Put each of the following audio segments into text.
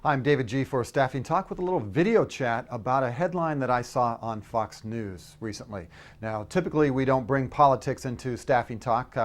I'm David G. for Staffing Talk with a little video chat about a headline that I saw on Fox News recently. Now, typically we don't bring politics into Staffing Talk,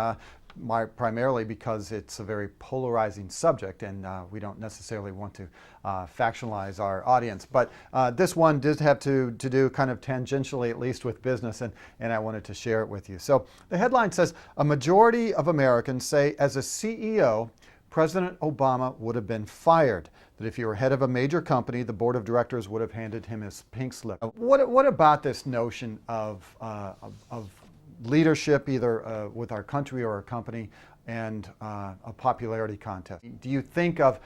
primarily because it's a very polarizing subject and we don't necessarily want to factionalize our audience. But this one did have to do kind of tangentially, at least with business, and I wanted to share it with you. So the headline says, a majority of Americans say as a CEO, President Obama would have been fired. That if you were head of a major company, the board of directors would have handed him his pink slip. What about this notion of leadership, either with our country or our company, and a popularity contest? Do you think of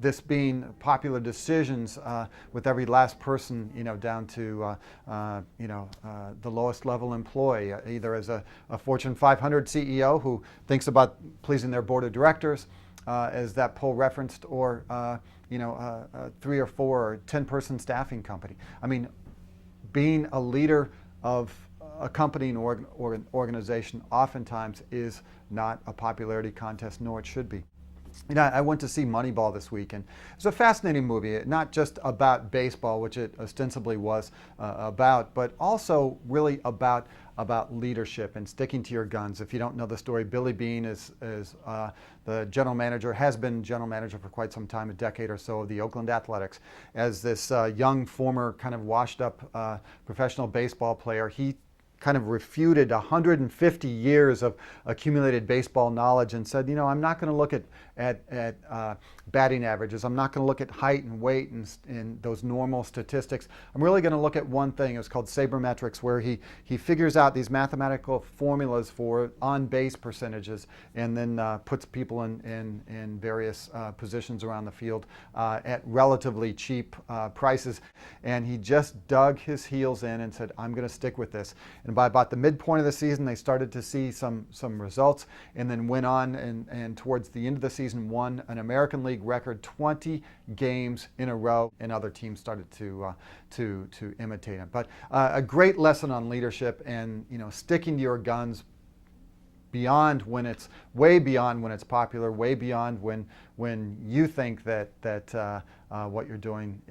this being popular decisions with every last person, down to the lowest level employee, either as a Fortune 500 CEO who thinks about pleasing their board of directors, as that poll referenced, or a 3 or 4 or 10-person staffing company? I mean, being a leader of a company or an organization oftentimes is not a popularity contest, nor it should be. I went to see Moneyball this week, and it's a fascinating movie, not just about baseball, which it ostensibly was about, but also really about leadership and sticking to your guns. If you don't know the story, Billy Beane is the general manager, has been general manager for quite some time, a decade or so, of the Oakland Athletics. As this young, former, kind of washed up professional baseball player, he kind of refuted 150 years of accumulated baseball knowledge and said, I'm not going to look at batting averages. I'm not going to look at height and weight and those normal statistics. I'm really going to look at one thing. It's called sabermetrics, where he figures out these mathematical formulas for on-base percentages and then puts people in various positions around the field at relatively cheap prices. And he just dug his heels in and said, I'm going to stick with this. And by about the midpoint of the season, they started to see some results, and then went on and towards the end of the season won an American League record 20 games in a row, and other teams started to imitate him. But a great lesson on leadership and sticking to your guns beyond when it's way beyond when it's popular, way beyond when you think that what you're doing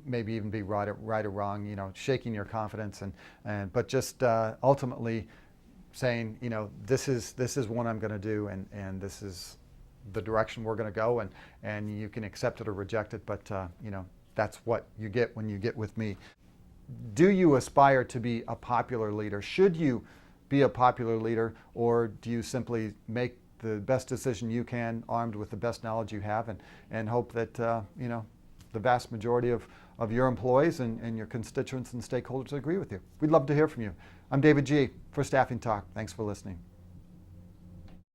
maybe even be right or wrong, shaking your confidence but just ultimately saying, this is what I'm going to do, and this is the direction we're going to go, and you can accept it or reject it, but that's what you get when you get with me. Do you aspire to be a popular leader? Should you be a popular leader, or do you simply make the best decision you can, armed with the best knowledge you have, and hope that the vast majority of your employees and your constituents and stakeholders agree with you? We'd love to hear from you. I'm David G. for Staffing Talk. Thanks for listening.